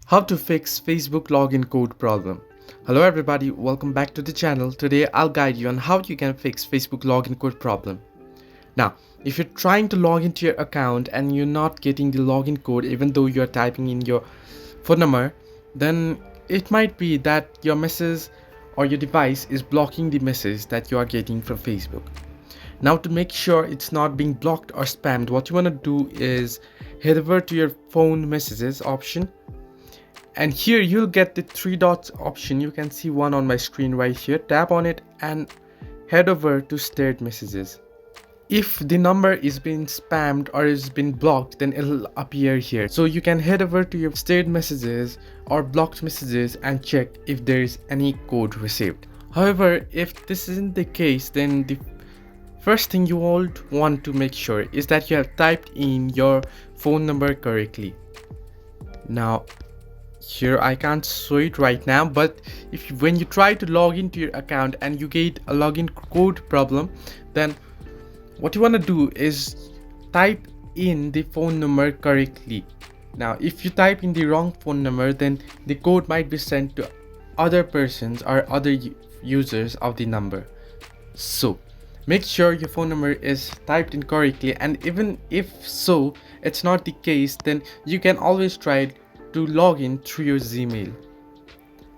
How to fix Facebook login code problem. Hello everybody, welcome back to the channel. Today I'll guide you on how you can fix Facebook login code problem. Now, if you're trying to log into your account and you're not getting the login code even though you're typing in your phone number, then it might be that your message or your device is blocking the message that you are getting from Facebook. Now, to make sure it's not being blocked or spammed, what you want to do is head over to your phone messages option. And here you'll get the three dots option. You can see one on my screen right here. Tap on it and head over to stored messages. If the number is being spammed or is been blocked, then it'll appear here. So you can head over to your stored messages or blocked messages and check if there is any code received. However, if this isn't the case, then the first thing you would want to make sure is that you have typed in your phone number correctly. Now, here I can't show it right now, but when you try to log into your account and you get a login code problem, then what you want to do is type in the phone number correctly. Now, if you type in the wrong phone number, then the code might be sent to other persons or other users of the number. So make sure your phone number is typed in correctly, and even if so it's not the case, then you can always try to log in through your Gmail.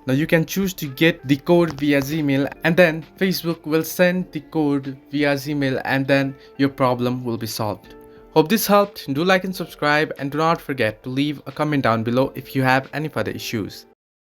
Now you can choose to get the code via Gmail, and then Facebook will send the code via Gmail, and then your problem will be solved. Hope this helped. Do like and subscribe, and do not forget to leave a comment down below if you have any further issues.